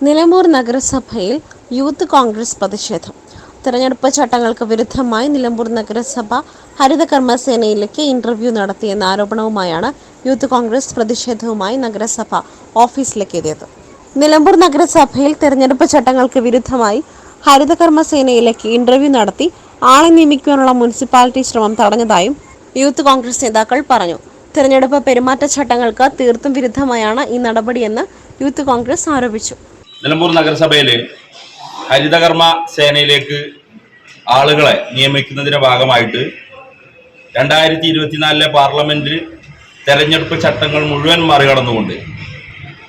നിലമ്പൂർ നഗരസഭയിൽ യൂത്ത് കോൺഗ്രസ് പ്രതിഷേധം. തെരഞ്ഞെടുപ്പ് ചട്ടങ്ങൾക്ക് വിരുദ്ധമായി നിലമ്പൂർ നഗരസഭ ഹരിതകർമ്മസേനയിലേക്ക് ഇന്റർവ്യൂ നടത്തിയെന്ന ആരോപണവുമായാണ് യൂത്ത് കോൺഗ്രസ് പ്രതിഷേധവുമായി നഗരസഭ ഓഫീസിലേക്ക് എത്തിയത്. നിലമ്പൂർ നഗരസഭയിൽ തെരഞ്ഞെടുപ്പ് ചട്ടങ്ങൾക്ക് വിരുദ്ധമായി ഹരിതകർമ്മസേനയിലേക്ക് ഇന്റർവ്യൂ നടത്തി ആളെ നിയമിക്കാനുള്ള മുനിസിപ്പാലിറ്റി ശ്രമം തടഞ്ഞതായും യൂത്ത് കോൺഗ്രസ് നേതാക്കൾ പറഞ്ഞു. തെരഞ്ഞെടുപ്പ് പെരുമാറ്റച്ചട്ടങ്ങൾക്ക് തീർത്തും വിരുദ്ധമായാണ് ഈ നടപടിയെന്ന് യൂത്ത് കോൺഗ്രസ് ആരോപിച്ചു. നിലമ്പൂർ നഗരസഭയിൽ ഹരിതകർമ്മ സേനയിലേക്ക് ആളുകളെ നിയമിക്കുന്നതിന്റെ ഭാഗമായിട്ട് 2024 പാർലമെന്റ് തെരഞ്ഞെടുപ്പ് ചട്ടങ്ങൾ മുഴുവൻ മറികടന്നുകൊണ്ട്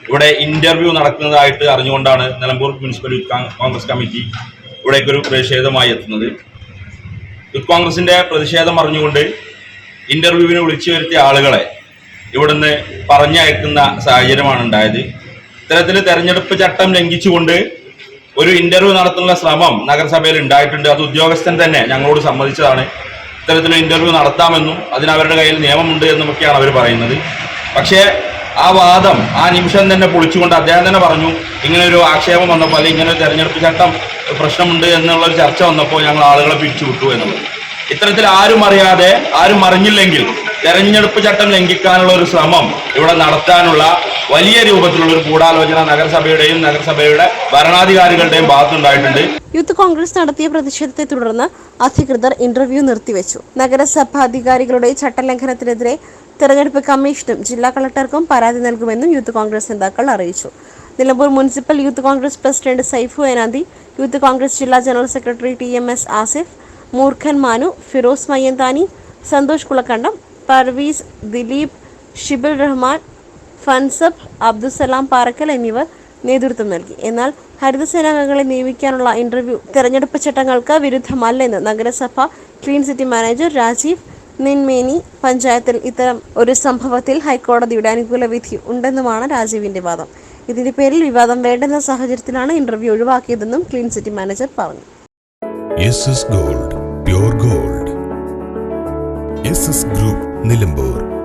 ഇവിടെ ഇന്റർവ്യൂ നടക്കുന്നതായിട്ട് അറിഞ്ഞുകൊണ്ടാണ് Nilambur municipal youth Congress committee ഇവിടേക്കൊരു പ്രതിഷേധമായി എത്തുന്നത്. യൂത്ത് കോൺഗ്രസിന്റെ പ്രതിഷേധം അറിഞ്ഞുകൊണ്ട് ഇന്റർവ്യൂവിന് വിളിച്ചു വരുത്തിയ ആളുകളെ ഇവിടുന്ന് പറഞ്ഞയക്കുന്ന സാഹചര്യമാണ് ഉണ്ടായത്. ഇത്തരത്തിൽ തെരഞ്ഞെടുപ്പ് ചട്ടം ലംഘിച്ചുകൊണ്ട് ഒരു ഇന്റർവ്യൂ നടത്തുന്ന ശ്രമം നഗരസഭയിൽ ഉണ്ടായിട്ടുണ്ട്. അത് ഉദ്യോഗസ്ഥൻ തന്നെ ഞങ്ങളോട് സമ്മതിച്ചതാണ്. ഇത്തരത്തിൽ ഇന്റർവ്യൂ നടത്താമെന്നും അതിന് അവരുടെ കയ്യിൽ നിയമമുണ്ട് എന്നുമൊക്കെയാണ് അവർ പറയുന്നത്. പക്ഷേ ആ വാദം ആ നിമിഷം തന്നെ പൊളിച്ചുകൊണ്ട് അദ്ദേഹം തന്നെ പറഞ്ഞു, ഇങ്ങനെ ഒരു ആക്ഷേപം വന്നപ്പോൾ അല്ലെങ്കിൽ ഇങ്ങനെ ഒരു തെരഞ്ഞെടുപ്പ് ചട്ടം പ്രശ്നമുണ്ട് എന്നുള്ളൊരു ചർച്ച വന്നപ്പോൾ ഞങ്ങൾ ആളുകളെ പിരിച്ചുവിട്ടു എന്നുള്ളത്. ഇത്തരത്തിൽ ആരും അറിയാതെ ആരും അറിഞ്ഞില്ലെങ്കിൽ തെരഞ്ഞെടുപ്പ് ചട്ടം ലംഘിക്കാനുള്ള ഒരു ശ്രമം ഇവിടെ നടത്താനുള്ള വലിയ രൂപത്തിലുള്ള ഒരു ഗൂഢാലോചന നഗരസഭയുടെയും നഗരസഭയുടെ ഭരണാധികാരികളുടെയും ഭാഗത്തുണ്ടായിട്ടുണ്ട്. യൂത്ത് കോൺഗ്രസ് നടത്തിയ പ്രതിഷേധത്തെ തുടർന്ന് അധികൃതർ ഇന്റർവ്യൂ നിർത്തിവെച്ചു. നഗരസഭ അധികാരികളുടെ ചട്ടലംഘനത്തിനെതിരെ തെരഞ്ഞെടുപ്പ് കമ്മീഷനും ജില്ലാ കളക്ടർക്കും പരാതി നൽകുമെന്നും യൂത്ത് കോൺഗ്രസ് നേതാക്കൾ അറിയിച്ചു. Nilambur municipal youth Congress president Saifu Enanthi, youth Congress ജില്ലാ ജനറൽ സെക്രട്ടറി TMS ആസിഫ്, മൂർഖൻ മാനു, ഫിറോസ് മയ്യന്താനി, സന്തോഷ് കുളക്കണ്ടം, പർവീസ്, ദിലീപ്, ഷിബിൽ റഹ്മാൻ, ഫൻസബ്, അബ്ദുസലാം പാറക്കൽ എന്നിവർ നേതൃത്വം നൽകി. എന്നാൽ ഹരിതസേനാംഗങ്ങളെ നിയമിക്കാനുള്ള ഇന്റർവ്യൂ തെരഞ്ഞെടുപ്പ് ചട്ടങ്ങൾക്ക് വിരുദ്ധമല്ലെന്ന് നഗരസഭ ക്ലീൻ സിറ്റി മാനേജർ രാജീവ് നിൻമേനി പഞ്ചായത്തിൽ ഇത്തരം ഒരു സംഭവത്തിൽ ഹൈക്കോടതിയുടെ അനുകൂല വിധി ഉണ്ടെന്നുമാണ് രാജീവിന്റെ വാദം. ഇതിന്റെ പേരിൽ വിവാദം വേണ്ടെന്ന സാഹചര്യത്തിലാണ് ഇന്റർവ്യൂ ഒഴിവാക്കിയതെന്നും ക്ലീൻ സിറ്റി മാനേജർ പറഞ്ഞു. SS Gold, pure gold. SS Group, Nilambur.